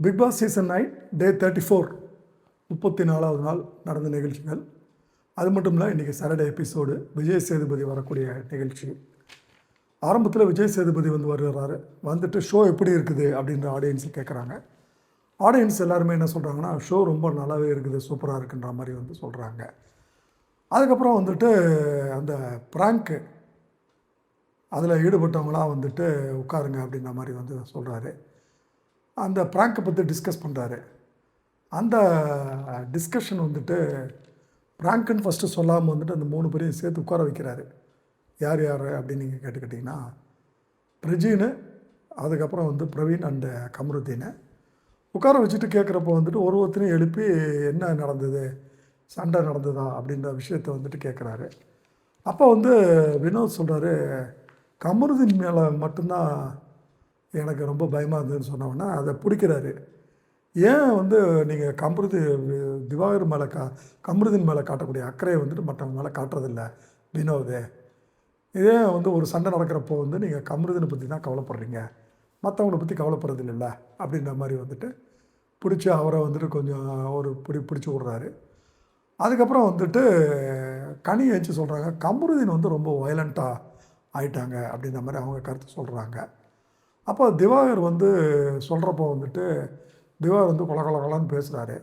Big Boss season 9 டே 34 34வது நாள் நடந்த நிகழ்ச்சிகள். அது மட்டும் இல்லை, இன்றைக்கி சாட்டர்டே எபிசோடு விஜய் சேதுபதி வரக்கூடிய நிகழ்ச்சி. ஆரம்பத்தில் விஜய் சேதுபதி வருகிறாரு. வந்துட்டு ஷோ எப்படி இருக்குது அப்படின்ற ஆடியன்ஸு கேட்குறாங்க. ஆடியன்ஸ் எல்லாருமே என்ன சொல்கிறாங்கன்னா, ஷோ ரொம்ப நல்லாவே இருக்குது, சூப்பராக இருக்குன்ற மாதிரி சொல்கிறாங்க. அதுக்கப்புறம் அந்த ப்ராங்க்கு அதில் ஈடுபட்டவங்களாம் உட்காருங்க அப்படின்ற மாதிரி சொல்கிறாரு. அந்த ப்ராங்கை பற்றி டிஸ்கஸ் பண்ணுறாரு. அந்த டிஸ்கஷன் ப்ராங்க்குன்னு ஃபஸ்ட்டு சொல்லாமல் அந்த 3 பேரையும் சேர்த்து உட்கார வைக்கிறாரு. யார் யார் அப்படின்னு நீங்கள் கேட்டுக்கிட்டிங்கன்னா, பிரஜீனு, அதுக்கப்புறம் பிரவீன் அண்டு கமருதீனை உட்கார வச்சுட்டு கேட்குறப்போ ஒருத்தரையும் எழுப்பி என்ன நடந்தது, சண்டை நடந்ததா அப்படின்ற விஷயத்தை கேட்குறாரு. அப்போ வினோத் சொல்கிறாரு, கமருதீன் மேலே மட்டும்தான் எனக்கு ரொம்ப பயமாக இருந்ததுன்னு சொன்னோன்னா அதை பிடிக்கிறாரு. ஏன் நீங்கள் திவாகர் மேலே கமருதீன் மேலே காட்டக்கூடிய அக்கறையை மற்றவங்க மேலே காட்டுறதில்ல வினோது. இதே ஒரு சண்டை நடக்கிறப்போ நீங்கள் கமருதீனை பற்றி தான் கவலைப்படுறீங்க, மற்றவங்கள பற்றி கவலைப்படுறதில்ல அப்படின்ற மாதிரி பிடிச்சி அவரை கொஞ்சம் ஒரு பிடிச்சி விட்றாரு. அதுக்கப்புறம் கனி ஏச்சு சொல்கிறாங்க, கமருதீன் ரொம்ப வயலண்ட்டாக ஆயிட்டாங்க அப்படின்ற மாதிரி அவங்க கருத்து சொல்கிறாங்க. அப்போ திவாகர் சொல்கிறப்போ திவாகர் கொலகொலன்னு பேசுகிறாரு.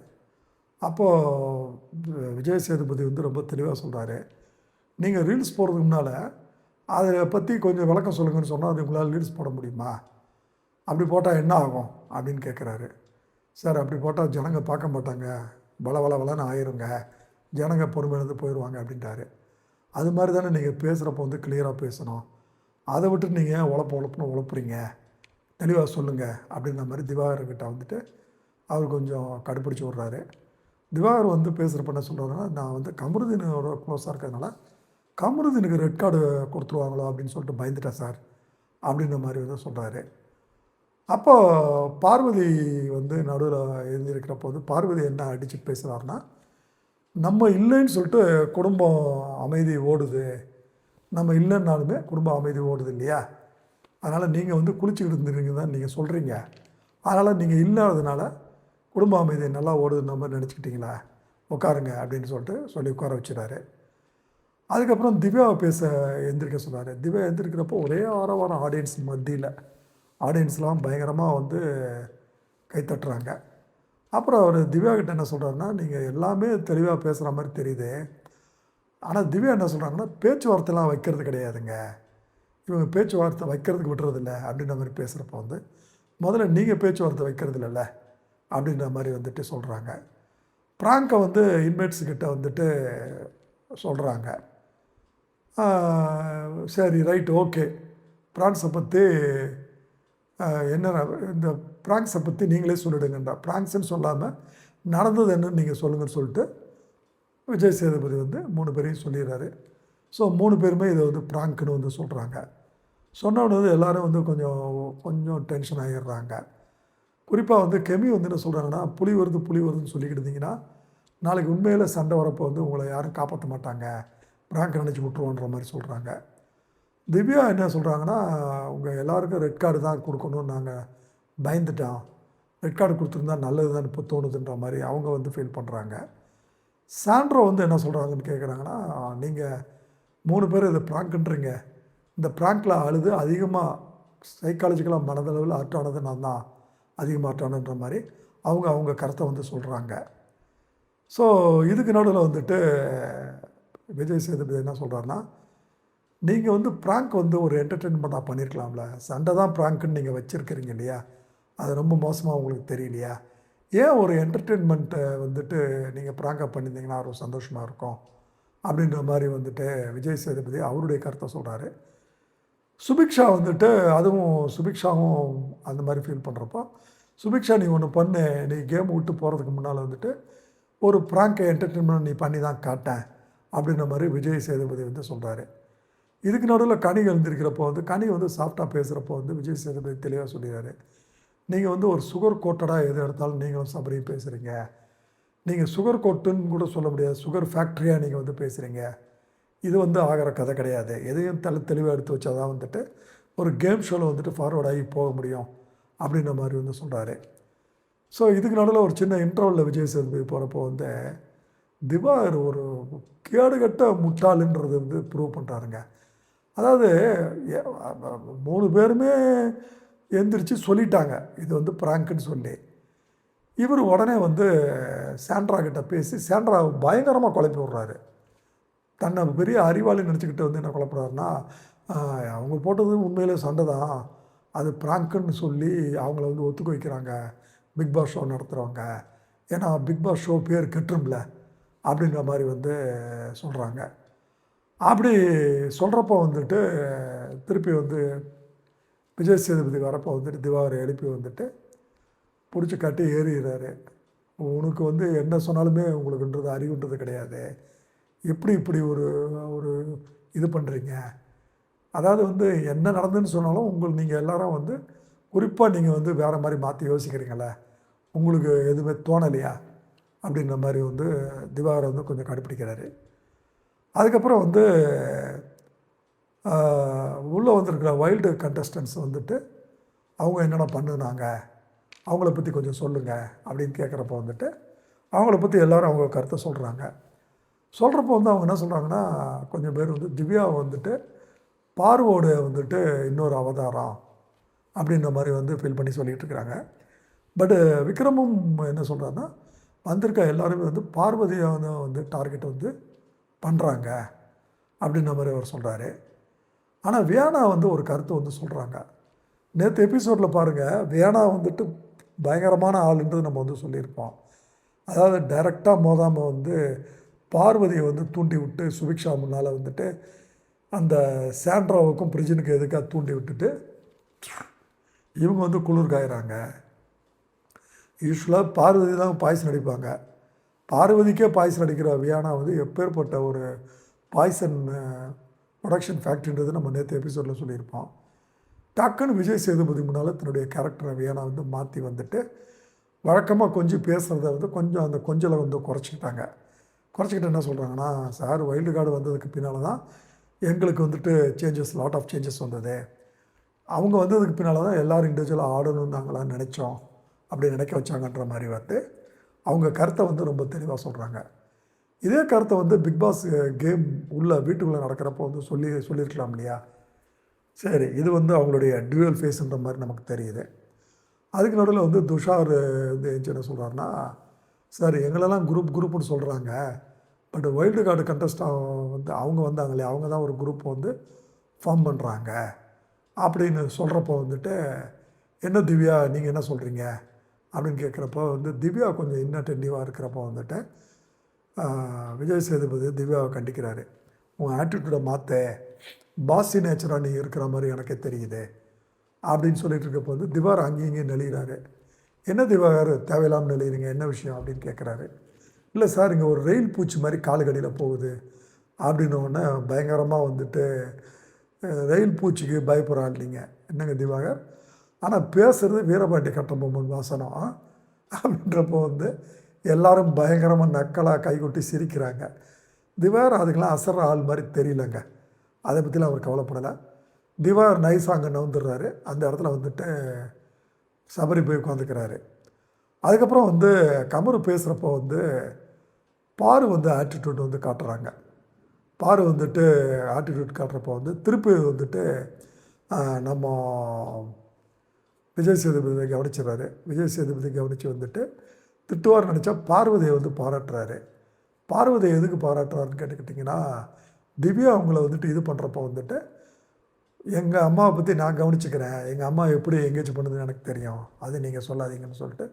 அப்போது விஜய் சேதுபதி ரொம்ப தெளிவாக சொல்கிறாரு, நீங்கள் ரீல்ஸ் போடுறதுக்கு முன்னால் அதை பற்றி கொஞ்சம் விளக்கம் சொல்லுங்கன்னு சொன்னால் அது உங்களால் ரீல்ஸ் போட முடியுமா, அப்படி போட்டால் என்ன ஆகும் அப்படின்னு கேட்குறாரு. சார், அப்படி போட்டால் ஜனங்க பார்க்க மாட்டாங்க, வளன்னு ஆயிருங்க, ஜனங்க பொறுமையிலேருந்து போயிடுவாங்க அப்படின்ட்டாரு. அது மாதிரி தானே நீங்கள் பேசுகிறப்போ கிளியராக பேசணும், அதை விட்டு நீங்கள் உழப்புன்னு உழப்புறீங்க, தெளிவாக சொல்லுங்கள் அப்படின்ற மாதிரி திவாகர்கிட்ட அவர் கொஞ்சம் கடுப்பிடிச்சு விட்றாரு. திவாகர் பேசுகிறப்ப என்ன சொல்கிறாருன்னா, நான் கமருதீனோட க்ளோஸாக இருக்கிறதுனால கமருதீனுக்கு ரெட் கார்டு கொடுத்துருவாங்களோ அப்படின்னு சொல்லிட்டு பயந்துட்டேன் சார் அப்படின்ற மாதிரி சொல்கிறாரு. அப்போது பார்வதி நடுவில் எழுந்திருக்கிறப்போ பார்வதி என்ன அடித்து பேசுகிறாருன்னா, நம்ம இல்லைன்னு சொல்லிட்டு குடும்பம் அமைதி ஓடுது, நம்ம இல்லைன்னாலுமே குடும்பம் அமைதி ஓடுது இல்லையா, அதனால் நீங்கள் குளிச்சுக்கிட்டு இருந்துருங்க தான் நீங்கள் சொல்கிறீங்க, அதனால் நீங்கள் இல்லாததுனால குடும்ப அமைதி நல்லா ஓடுதுன்ற மாதிரி நினச்சிக்கிட்டீங்களா, உட்காருங்க அப்படின்னு சொல்லி உட்கார வச்சுறாரு. அதுக்கப்புறம் திவ்யாவை எந்திரிக்க சொன்னார். திவ்யா எந்திரிக்கிறப்போ ஒரே ஆரவாரம் ஆடியன்ஸ் மத்தியில், ஆடியன்ஸ்லாம் பயங்கரமாக கைத்தட்டுறாங்க. அப்புறம் அவர் திவ்யா கிட்ட என்ன சொல்கிறாருன்னா, நீங்கள் எல்லாமே தெளிவாக பேசுகிற மாதிரி தெரியுது, ஆனால் திவ்யா என்ன சொல்கிறாங்கன்னா, பேச்சுவார்த்தைலாம் வைக்கிறது கிடையாதுங்க, இவங்க பேச்சுவார்த்தை வைக்கிறதுக்கு விட்டுறதில்ல அப்படின்ற மாதிரி பேசுகிறப்போ முதல்ல நீங்கள் பேச்சுவார்த்தை வைக்கிறது இல்லைல்ல அப்படின்ற மாதிரி சொல்கிறாங்க. ப்ராங்கை இன்மேட்ஸுக்கிட்ட சொல்கிறாங்க. சரி, ரைட், ஓகே, ப்ராங்க்ஸை பற்றி என்ன, இந்த ப்ராங்க்ஸை பற்றி நீங்களே சொல்லிடுங்கன்றா. ப்ராங்க்ஸ்ன்னு சொல்லாமல் நடந்தது என்னன்னு நீங்கள் சொல்லுங்கன்னு சொல்லிட்டு விஜய் சேதுபதி 3 பேரையும் சொல்லிடுறாரு. ஸோ 3 பேருமே இதை ப்ராங்க்னு சொல்கிறாங்க. சொன்னோடனே எல்லோரும் கொஞ்சம் டென்ஷன் ஆகிடுறாங்க. குறிப்பாக கெமி என்ன சொல்கிறாங்கன்னா, புலி வருதுன்னு சொல்லிக்கிட்டு இருந்தீங்கன்னா நாளைக்கு உண்மையில் சண்டை வரப்போ உங்களை யாரும் காப்பாற்ற மாட்டாங்க, ப்ராங்க் நினச்சி விட்ருவோன்ற மாதிரி சொல்கிறாங்க. திவ்யா என்ன சொல்கிறாங்கன்னா, உங்கள் எல்லாருக்கும் ரெட் கார்டு தான் கொடுக்கணும்னு நாங்கள் பயந்துட்டோம், ரெட் கார்டு கொடுத்துருந்தா நல்லது தான் இப்போ தோணுதுன்ற மாதிரி அவங்க ஃபீல் பண்ணுறாங்க. சாண்ட்ரோ என்ன சொல்கிறாங்கன்னு கேட்குறாங்கன்னா, நீங்கள் 3 பேர் இதை ப்ராங்க்ன்றீங்க, இந்த ப்ராங்க்கில் அழுது அதிகமாக சைக்காலஜிக்கலாக மனதளவில் ஆட்டானது நான் தான் அதிகமாக ஆட்டானுன்ற மாதிரி அவங்க கருத்தை சொல்கிறாங்க. ஸோ இதுக்கு நடுவில் விஜய் சேதுபதி என்ன சொல்கிறாருன்னா, நீங்கள் ப்ராங்க் ஒரு என்டர்டெயின்மெண்ட்டாக பண்ணியிருக்கலாம்ல, சண்டை தான் ப்ராங்க்குன்னு நீங்கள் வச்சுருக்கிறீங்க இல்லையா, அது ரொம்ப மோசமாக உங்களுக்கு தெரியலையா, ஏன் ஒரு என்டர்டெயின்மெண்ட்டை நீங்கள் ப்ராங்காக பண்ணியிருந்தீங்கன்னா ரொம்ப சந்தோஷமாக இருக்கும் அப்படின்ற மாதிரி விஜய் சேதுபதி அவருடைய கருத்தை சொல்கிறாரு. சுபிக்ஷா அதுவும் சுபிக்ஷாவும் அந்த மாதிரி ஃபீல் பண்ணுறப்போ, சுபிக்ஷா நீ ஒன்று பண்ணு, நீ கேம் விட்டு போகிறதுக்கு முன்னால் ஒரு ப்ராங்கை என்டர்டெயின்மெண்ட் நீ பண்ணி தான் காட்டேன் அப்படின்ற மாதிரி விஜய் சேதுபதி சொல்கிறாரு. இதுக்கு நடுவில் கனி எழுந்திருக்கிறப்போ கனி சாஃப்டாக பேசுகிறப்போ விஜய் சேதுபதி தெளிவாக சொல்லிடுறாரு, நீங்கள் ஒரு சுகர் கோட்டடாக எது எடுத்தாலும் நீங்களும் சபரியும் பேசுகிறீங்க, நீங்கள் சுகர் கோட்டுன்னு கூட சொல்ல முடியாது, சுகர் ஃபேக்ட்ரியாக நீங்கள் பேசுகிறீங்க, இது ஆகிற கதை கிடையாது, எதையும் தெளிவாக எடுத்து வச்சா தான் ஒரு கேம் ஷோவில் ஃபார்வர்ட் ஆகி போக முடியும் அப்படின்ற மாதிரி சொல்கிறாரு. ஸோ இதுக்கு நடுவில் ஒரு சின்ன இன்டர்வலில் விஜய் சேதுபதி போகிறப்போ வந்து திவாகர் ஒரு கேடுகட்ட முட்டாளுன்றது வந்து ப்ரூவ் பண்ணுறாருங்க. அதாவது 3 பேருமே எந்திரிச்சு சொல்லிட்டாங்க இது வந்து ப்ராங்க்குன்னு சொல்லி. இவர் உடனே வந்து சாண்ட்ரா கிட்ட பேசி சாண்ட்ராவை பயங்கரமாக குழப்பி விட்றாரு. தன்னை பெரிய அறிவாளி நினச்சிக்கிட்டு வந்து என்ன குழப்புறாருன்னா, அவங்க போட்டது உண்மையிலே சண்டை தான், அது ப்ராங்க்குன்னு சொல்லி அவங்கள வந்து ஒத்துக்க வைக்கிறாங்க பிக் பாஸ் ஷோ நடத்துகிறவங்க. ஏன்னா பிக் பாஸ் ஷோ பேர் கெட்டுரும்ல அப்படின்ற மாதிரி வந்து சொல்கிறாங்க. அப்படி சொல்கிறப்போ வந்துட்டு திருப்பி வந்து விஜய் சேதுபதி வரப்போ வந்துட்டு திவாகரை எழுப்பி வந்துட்டு பிடிச்சி கட்டி ஏறிடுறாரு. உனக்கு வந்து என்ன சொன்னாலுமே உங்களுக்குன்றது அறிவுன்றது கிடையாது, எப்படி இப்படி ஒரு ஒரு இது பண்ணுறீங்க? அதாவது வந்து என்ன நடந்துன்னு சொன்னாலும் நீங்கள் எல்லாரும் வந்து குறிப்பாக நீங்கள் வந்து வேறு மாதிரி மாற்றி யோசிக்கிறீங்களே, உங்களுக்கு எதுவுமே தோணலையா அப்படின்ற மாதிரி வந்து திவாகரை வந்து கொஞ்சம் கடுப்பிடிக்கிறாரு. அதுக்கப்புறம் வந்து உள்ளே வந்திருக்கிற வைல்டு கண்டஸ்டன்ஸ் வந்துட்டு அவங்க என்னென்ன பண்ணுனாங்க, அவங்கள பற்றி கொஞ்சம் சொல்லுங்கள் அப்படின்னு கேட்குறப்போ வந்துட்டு அவங்கள பற்றி எல்லோரும் அவங்க கருத்தை சொல்கிறாங்க. சொல்கிறப்போ வந்து அவங்க என்ன சொல்கிறாங்கன்னா, கொஞ்சம் பேர் வந்து திவ்யாவை வந்துட்டு பார்வோட வந்துட்டு இன்னொரு அவதாரம் அப்படின்ற மாதிரி வந்து ஃபீல் பண்ணி சொல்லிகிட்டு இருக்கிறாங்க. பட்டு விக்ரமும் என்ன சொல்கிறாருன்னா, வந்திருக்க எல்லாருமே வந்து பார்வதியை வந்து டார்கெட் வந்து பண்ணுறாங்க அப்படின்ற மாதிரி அவர் சொல்கிறாரு. ஆனால் வியானா வந்து ஒரு கருத்து வந்து சொல்கிறாங்க. நேற்று எபிசோடில் பாருங்கள், வியானா வந்துட்டு பயங்கரமான ஆளுன்றது நம்ம வந்து சொல்லியிருப்போம். அதாவது டைரெக்டாக மோதாமல் வந்து பார்வதியை வந்து தூண்டி விட்டு சுபிக்ஷா முன்னால் வந்துட்டு அந்த சாண்ட்ராவுக்கும் பிரிஜனுக்கு எதுக்காக தூண்டி விட்டுட்டு இவங்க வந்து குளிர் காயிறாங்க. யூஸ்வலாக பார்வதி தான் பாய்சன் அடிப்பாங்க. பார்வதிக்கே பாய்சன் அடிக்கிற வியானா வந்து எப்பேற்பட்ட ஒரு பாய்சன் ப்ரொடக்ஷன் ஃபேக்ட்ரின்றது நம்ம நேற்று எபிசோடில் சொல்லியிருப்போம். டக்குன்னு விஜய் சேதுபதி முன்னால் தன்னுடைய கேரக்டரை வியானா வந்து மாற்றி வந்துட்டு வழக்கமாக கொஞ்சம் பேசுகிறத வந்து கொஞ்சம் அந்த கொஞ்சலை வந்து குறைச்சிக்கிட்டாங்க. குறைச்சிக்கிட்டு என்ன சொல்கிறாங்கன்னா, சார் வைல்டு கார்டு வந்ததுக்கு பின்னால் தான் எங்களுக்கு வந்துட்டு லாட் ஆஃப் சேஞ்சஸ் வந்தது. அவங்க வந்ததுக்கு பின்னால் தான் எல்லோரும் இண்டிவிஜுவலாக ஆடணும்னு நாங்களாம் நினச்சோம், அப்படி நினைக்க வச்சாங்கன்ற மாதிரி வந்து அவங்க கருத்தை வந்து ரொம்ப தெளிவாக சொல்கிறாங்க. இதே கருத்தை வந்து பிக் பாஸ் கேம் வீட்டுக்குள்ளே நடக்கிறப்போ வந்து சொல்லியிருக்கலாம் இல்லையா? சரி, இது வந்து அவங்களுடைய டியூவல் ஃபேஸ்ன்ற மாதிரி நமக்கு தெரியுது. அதுக்கு நடுவில் வந்து துஷார் வந்து என்ன சொல்கிறாருன்னா, சார் எங்களெல்லாம் குரூப்னு சொல்கிறாங்க, பட் வைல்டு கார்டு கண்டஸ்டாக வந்து அவங்க வந்தாங்களே, அவங்க தான் ஒரு குரூப் வந்து ஃபார்ம் பண்ணுறாங்க அப்படின்னு சொல்கிறப்போ வந்துட்டு, என்ன திவ்யா நீங்கள் என்ன சொல்கிறீங்க அப்படின்னு கேட்குறப்போ வந்து திவ்யா கொஞ்சம் இன்னட்டென்டிவாக இருக்கிறப்போ வந்துட்டு விஜய் சேதுபதி திவ்யாவை கண்டிக்கிறாரு. உன் ஆட்டிடியூடை மாற்ற, பாசி நேச்சராக நீ இருக்கிற மாதிரி எனக்கே தெரியுது அப்படின்னு சொல்லிட்டு இருக்கப்போ வந்து திவார் அங்கேயும் நெளிகிறாரு. என்ன திவாகர் தேவையில்லாமல் நெளிகிறீங்க, என்ன விஷயம் அப்படின்னு கேட்குறாரு. இல்லை சார், இங்கே ஒரு ரயில் பூச்சி மாதிரி காலுக்கடியில் போகுது அப்படின்னோடனே பயங்கரமாக வந்துட்டு ரயில் பூச்சிக்கு பயப்படுறாள் நீங்கள் என்னங்க திவாகர், ஆனால் பேசுகிறது வீரபாண்டி கட்டபொம்மன் வாசனம் அப்படின்றப்போ வந்து எல்லோரும் பயங்கரமாக நக்கலாக கைகொட்டி சிரிக்கிறாங்க. திவாகர் அதுக்கெல்லாம் அசர்ற ஆள் மாதிரி தெரியலங்க, அதை பற்றிலாம் அவர் கவலைப்படலை. திவாகர் நைஸாக அங்கே நவுந்துடுறாரு. அந்த இடத்துல வந்துட்டு சபரி போய் உட்காந்துக்கிறாரு. அதுக்கப்புறம் வந்து கமரு பேசுகிறப்போ வந்து பாரு வந்து ஆட்டிடியூட் வந்து காட்டுறாங்க. பாரு வந்துட்டு ஆட்டிடியூட் காட்டுறப்போ வந்து திருப்பி வந்துட்டு நம்ம விஜய் சேதுபதி கவனிச்சிடறாரு. விஜய் சேதுபதி கவனித்து வந்துட்டு திட்டுவார் நினச்சா பார்வதியை வந்து பாராட்டுறாரு. பார்வதியை எதுக்கு பாராட்டுறாருன்னு கேட்டுக்கிட்டிங்கன்னா, திவ்யா அவங்கள வந்துட்டு இது பண்ணுறப்போ வந்துட்டு எங்கள் அம்மாவை பற்றி நான் கவனிச்சுக்கிறேன், எங்கள் அம்மா எப்படி எங்கேஜ் பண்ணுதுன்னு எனக்கு தெரியும், அது நீங்கள் சொல்லாதீங்கன்னு சொல்லிட்டு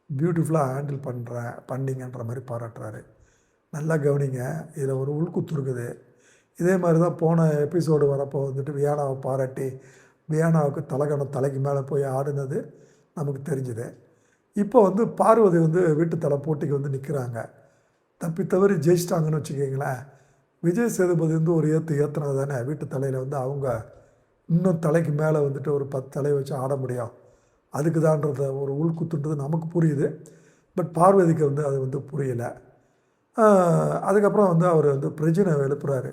பியூட்டிஃபுல்லாக ஹேண்டில் பண்ணிங்கன்ற மாதிரி பாராட்டுறாரு. நல்லா கவனிங்க, இதில் ஒரு உள்குத்து இருக்குது. இதே மாதிரி தான் போன எபிசோடு வரப்போ வந்துட்டு வியானாவை பாராட்டி வியானாவுக்கு தலைக்கு மேலே போய் ஆடுனது நமக்கு தெரிஞ்சுது. இப்போ வந்து பார்வதி வந்து வீட்டு தலை போட்டிக்கு வந்து நிற்கிறாங்க. தப்பி தவறி ஜெயிச்சிட்டாங்கன்னு வச்சுக்கிங்களேன். விஜய் சேதுபதி வந்து ஒரு ஏற்றுனது தானே வீட்டு தலையில் வந்து அவங்க இன்னும் தலைக்கு மேலே வந்துட்டு ஒரு 10 தலையை வச்சு ஆட முடியும், அதுக்கு தான்றத ஒரு உள்குத்துன்றது நமக்கு புரியுது. பட் பார்வதிக்கு வந்து அது வந்து புரியலை. அதுக்கப்புறம் வந்து அவர் வந்து பிரிஜனை எழுப்புறாரு.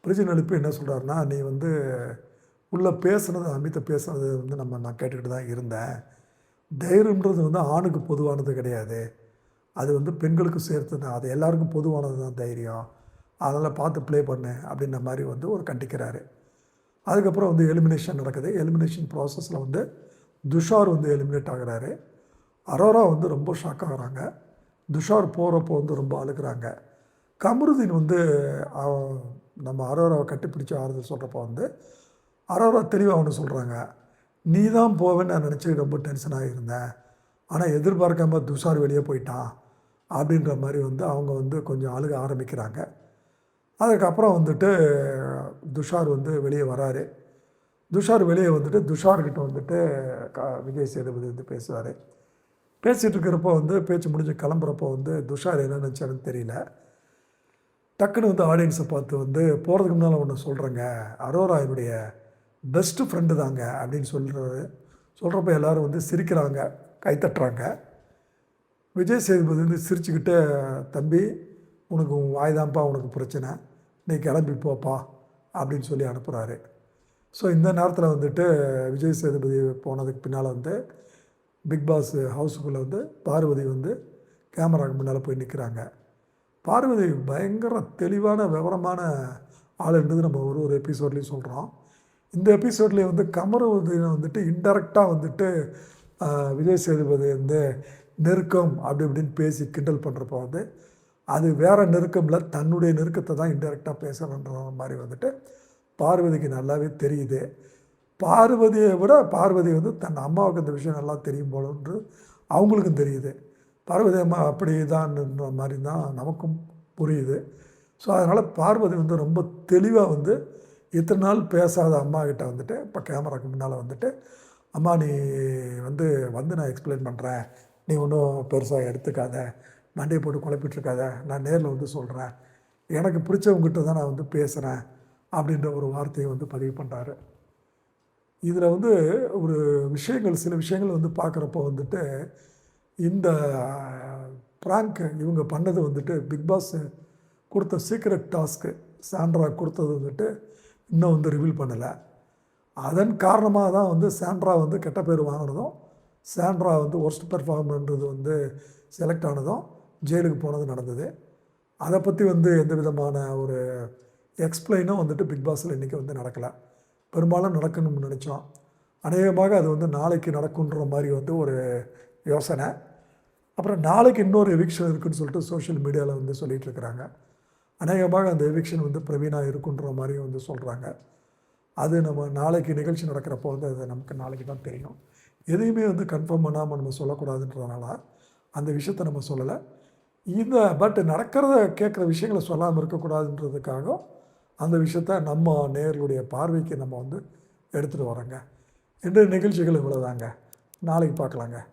பிரிஜனை எழுப்பி என்ன சொல்கிறாருன்னா, நீ வந்து உள்ளே பேசுனது அமித்தை பேசுனது வந்து நான் கேட்டுக்கிட்டு தான் இருந்தேன், தைரியம்ன்றது வந்து ஆணுக்கு பொதுவானது கிடையாது. அது வந்து பெண்களுக்கு சேர்த்து தான். அது எல்லாருக்கும் பொதுவானது தான் தைரியம். அதெல்லாம் பார்த்து ப்ளே பண்ணு அப்படின்ற மாரி வந்து ஒரு கண்டிக்கிறாரு. அதுக்கப்புறம் வந்து எலிமினேஷன் நடக்குது. எலிமினேஷன் ப்ராசஸில் வந்து துஷார் வந்து எலிமினேட் ஆகுறாரு. அரோரா வந்து ரொம்ப ஷாக் ஆகுறாங்க. துஷார் போகிறப்போ வந்து ரொம்ப அழுகுறாங்க. கமருதீன் வந்து நம்ம அரோராவை கட்டிப்பிடிச்சு ஆறுதல் சொல்கிறப்போ வந்து அரோரா தெளிவாக ஒன்று சொல்கிறாங்க. நீ தான் போவேன்னு நான் நினச்சி ரொம்ப டென்ஷனாக இருந்தேன். ஆனால் எதிர்பார்க்காம துஷார் வெளியே போயிட்டான் அப்படின்ற மாதிரி வந்து அவங்க வந்து கொஞ்சம் அழுக ஆரம்பிக்கிறாங்க. அதுக்கப்புறம் வந்துட்டு துஷார் வந்து வெளியே வராரு. துஷார் வெளியே வந்துட்டு துஷார்கிட்ட வந்துட்டு விஜய் சேதுபதி வந்து பேசுவார். பேசிகிட்டு இருக்கிறப்போ வந்து பேச்சு முடிஞ்சு கிளம்புறப்போ வந்து துஷார் என்ன நினச்சாருன்னு தெரியல. டக்குன்னு வந்து ஆடியன்ஸை பார்த்து வந்து போகிறதுக்கு முன்னால் ஒன்று சொல்கிறேங்க, அரோரா என்னுடைய பெஸ்ட்டு ஃப்ரெண்டு தாங்க அப்படின்னு சொல்கிறப்ப எல்லோரும் வந்து சிரிக்கிறாங்க, கைத்தட்டுறாங்க. விஜய் சேதுபதி வந்து சிரிச்சுக்கிட்டு, தம்பி உனக்கு உன் வாய் தான்ப்பா உனக்கு பிரச்சனை, நீ கிளம்பி போப்பா அப்படின்னு சொல்லி அனுப்புகிறாரு. ஸோ இந்த நேரத்தில் வந்துட்டு விஜய் சேதுபதி போனதுக்கு பின்னால் வந்து பிக் பாஸ் ஹவுஸுக்குள்ளே வந்து பார்வதி வந்து கேமராவுக்கு முன்னால் போய் நிற்கிறாங்க. பார்வதி பயங்கர தெளிவான விவரமான ஆளுன்றது நம்ம ஒரு எபிசோட்லேயும் சொல்கிறோம். இந்த எபிசோட்லேயே வந்து கமருதீனை வந்துட்டு இன்டெரக்டாக வந்துட்டு விஜய் சேதுபதி வந்து நெருக்கம் அப்படி இப்படின்னு பேசி கிண்டல் பண்ணுறப்போ வந்து அது வேறு நெருக்கமில் தன்னுடைய நெருக்கத்தை தான் இன்டெரக்டாக பேசுகிறன்ற மாதிரி வந்துட்டு பார்வதிக்கு நல்லாவே தெரியுது. பார்வதியை விட பார்வதி வந்து தன் அம்மாவுக்கு இந்த விஷயம் நல்லா தெரியும் போலன்று அவங்களுக்கும் தெரியுது. பார்வதி அம்மா அப்படி தான்ன்ற மாதிரி தான் நமக்கும் புரியுது. ஸோ அதனால் பார்வதி வந்து ரொம்ப தெளிவாக வந்து இத்தனை நாள் பேசாத அம்மா கிட்ட வந்துட்டு இப்போ கேமராக்கு முன்னால் வந்துட்டு, அம்மா நீ வந்து நான் எக்ஸ்பிளைன் பண்ணுறேன், நீ ஒன்றும் பெருசாக எடுத்துக்காத, மண்டையை போட்டு குழப்பிட்டுருக்காத, நான் நேரில் வந்து சொல்கிறேன், எனக்கு பிடிச்சவங்ககிட்ட தான் நான் வந்து பேசுகிறேன் அப்படின்ற ஒரு வார்த்தையை வந்து பதிவு பண்ணுறாரு. இதில் வந்து ஒரு சில விஷயங்கள் வந்து பார்க்குறப்போ வந்துட்டு இந்த ப்ராங்க் இவங்க பண்ணது வந்துட்டு பிக் பாஸ் கொடுத்த சீக்ரெட் டாஸ்க்கு சாண்ட்ரா கொடுத்தது வந்துட்டு இன்னும் வந்து ரிவீல் பண்ணலை. அதன் காரணமாக தான் வந்து சாண்ட்ரா வந்து கெட்ட பேர் வாங்கினதும், சாண்ட்ரா வந்து ஒர்ஸ்ட் பெர்ஃபார்மர்ன்றது வந்து செலக்ட் ஆனதும் ஜெயிலுக்கு போனது நடந்தது. அதை பற்றி வந்து எந்த விதமான ஒரு எக்ஸ்பிளைனும் வந்துட்டு பிக் பாஸில் இன்றைக்கி வந்து நடக்கலை. பெரும்பாலும் நடக்கணும்னு நினச்சோம். அநேகமாக அது வந்து நாளைக்கு நடக்குன்ற மாதிரி வந்து ஒரு யோசனை. அப்புறம் நாளைக்கு இன்னொரு எவிக்ஷன் இருக்குதுன்னு சொல்லிட்டு சோஷியல் மீடியாவில் வந்து சொல்லிகிட்ருக்குறாங்க. அநேகமாக அந்த எவிக்ஷன் வந்து பிரவீனா இருக்குன்ற மாதிரியும் வந்து சொல்கிறாங்க. அது நம்ம நாளைக்கு நிகழ்ச்சி நடக்கிறப்போ வந்து அது நமக்கு நாளைக்கு தான் தெரியும். எதையுமே வந்து கன்ஃபார்ம் பண்ணாமல் நம்ம சொல்லக்கூடாதுன்றதுனால அந்த விஷயத்தை நம்ம சொல்லலை. பட் நடக்கிறத கேட்குற விஷயங்களை சொல்லாமல் இருக்கக்கூடாதுன்றதுக்காக அந்த விஷயத்த நம்ம நேயர்களுடைய பார்வைக்கு நம்ம வந்து எடுத்துகிட்டு வரோங்க. இன்றைய நிகழ்ச்சிகள் இவ்வளோதாங்க. நாளைக்கு பார்க்கலாங்க.